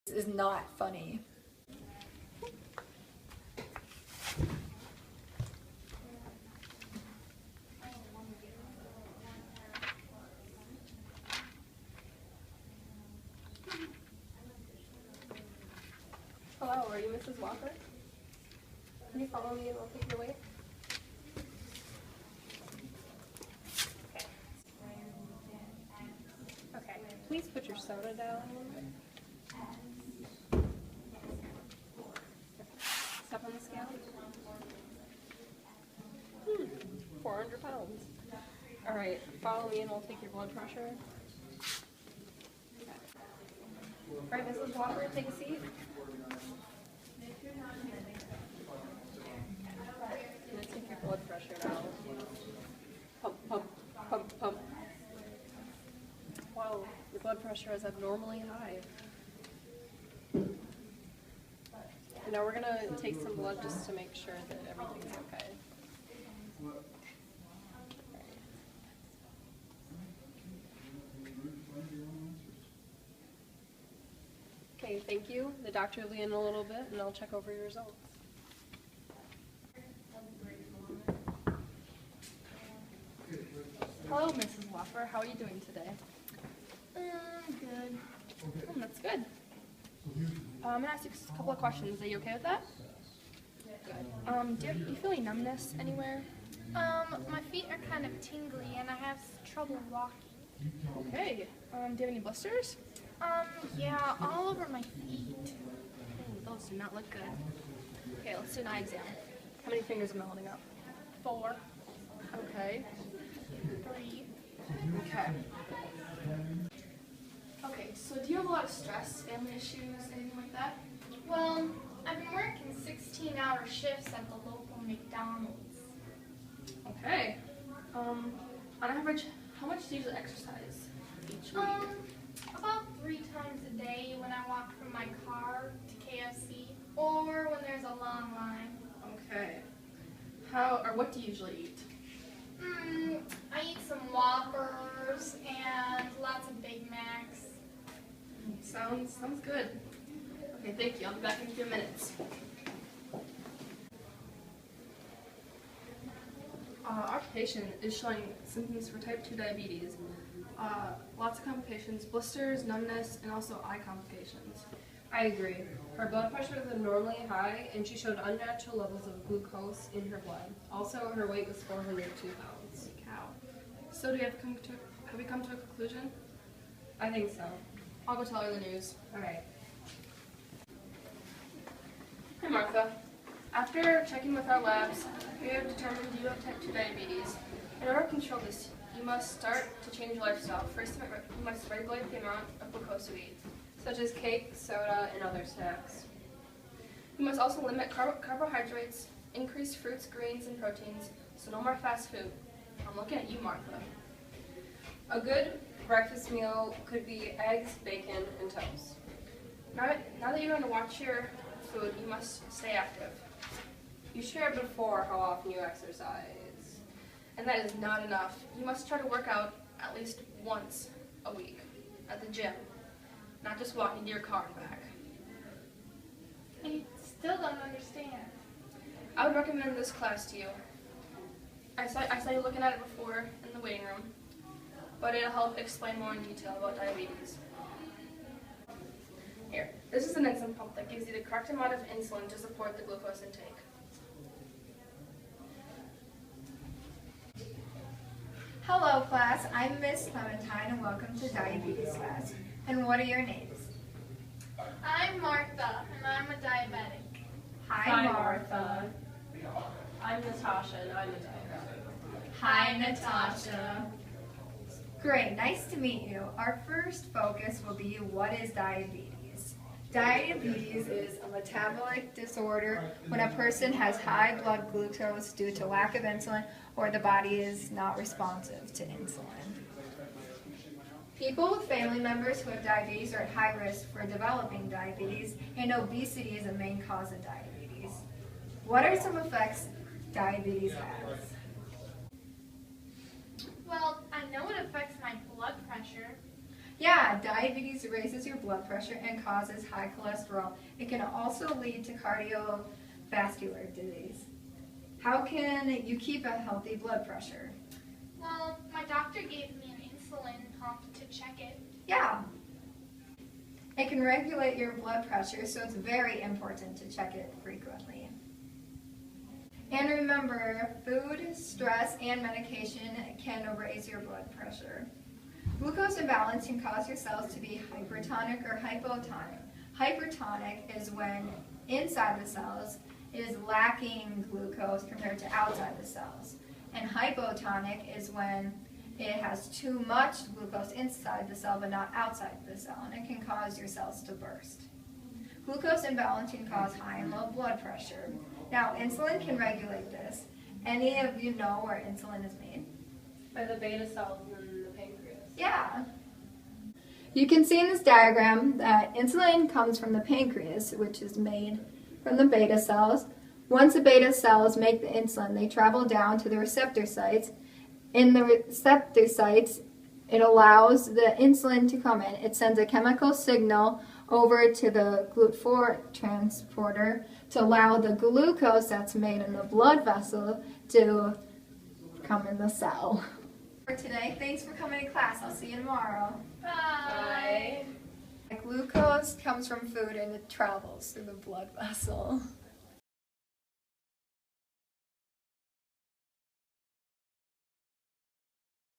This is not funny. Hello, are you Mrs. Whopper? Can you follow me and I'll take your weight? Okay, please put your soda down. Step on the scale. 400 pounds. Alright, follow me and we'll take your blood pressure. Alright, Mrs. Whopper, take a seat. I'm going to take your blood pressure now. Pump, pump, pump, pump. Wow, your blood pressure is abnormally high. And now we're going to take some blood just to make sure that everything's okay. Okay, thank you. The doctor will be in a little bit and I'll check over your results. Hello, Mrs. Whopper. How are you doing today? Good. That's good. I'm gonna ask you a couple of questions. Are you okay with that? Good. Do you feel any numbness anywhere? My feet are kind of tingly and I have trouble walking. Okay. Do you have any blisters? Yeah, all over my feet. Those do not look good. Okay, let's do an eye exam. How many fingers am I holding up? 4, Okay. 3. Okay. Okay, so do you have a lot of stress, family issues, anything like that? Well, I've been working 16-hour shifts at the local McDonald's. Okay. On average, how much do you usually exercise each week? About 3 times a day when I walk from my car to KFC or when there's a long line. Okay. What do you usually eat? I eat some Whoppers and lots of Big Macs. Sounds good. Okay, thank you. I'll be back in a few minutes. Our patient is showing symptoms for type 2 diabetes. Lots of complications, blisters, numbness, and also eye complications. I agree. Her blood pressure is abnormally high, and she showed unnatural levels of glucose in her blood. Also, her weight was 402 pounds. Cow. So have we come to a conclusion? I think so. I'll go tell her the news. All right. Hi, Martha. After checking with our labs, we have determined you have type 2 diabetes. In order to control this, you must start to change your lifestyle. First, you must regulate the amount of glucose you eat, such as cake, soda, and other snacks. You must also limit carbohydrates, increase fruits, greens, and proteins, so no more fast food. I'm looking at you, Martha. A good breakfast meal could be eggs, bacon, and toast. Now that you're going to watch your food, you must stay active. You shared before how often you exercise, and that is not enough. You must try to work out at least once a week at the gym, not just walking to your car and back. I still don't understand. I would recommend this class to you. I saw you looking at it before in the waiting room, but it'll help explain more in detail about diabetes. Here, this is an insulin pump that gives you the correct amount of insulin to support the glucose intake. Hello class, I'm Miss Clementine and welcome to diabetes class. And what are your names? I'm Martha and I'm a diabetic. Hi Martha. I'm Natasha and I'm a diabetic. Hi Natasha. Great, nice to meet you. Our first focus will be what is diabetes. Diabetes is a metabolic disorder when a person has high blood glucose due to lack of insulin or the body is not responsive to insulin. People with family members who have diabetes are at high risk for developing diabetes, and obesity is a main cause of diabetes. What are some effects diabetes has? Well, I know it affects my blood pressure. Yeah, diabetes raises your blood pressure and causes high cholesterol. It can also lead to cardiovascular disease. How can you keep a healthy blood pressure? Well, my doctor gave me an insulin pump to check it. Yeah. It can regulate your blood pressure, so it's very important to check it frequently. And remember, food, stress, and medication can raise your blood pressure. Glucose imbalance can cause your cells to be hypertonic or hypotonic. Hypertonic is when inside the cells it is lacking glucose compared to outside the cells. And hypotonic is when it has too much glucose inside the cell but not outside the cell, and it can cause your cells to burst. Glucose imbalance can cause high and low blood pressure. Now, insulin can regulate this. Any of you know where insulin is made? By the beta cells in the pancreas. Yeah. You can see in this diagram that insulin comes from the pancreas, which is made from the beta cells. Once the beta cells make the insulin, they travel down to the receptor sites. In the receptor sites, it allows the insulin to come in. It sends a chemical signal over to the GLUT4 transporter to allow the glucose that's made in the blood vessel to come in the cell. For today, thanks for coming to class. I'll see you tomorrow. Bye. Glucose comes from food and it travels through the blood vessel.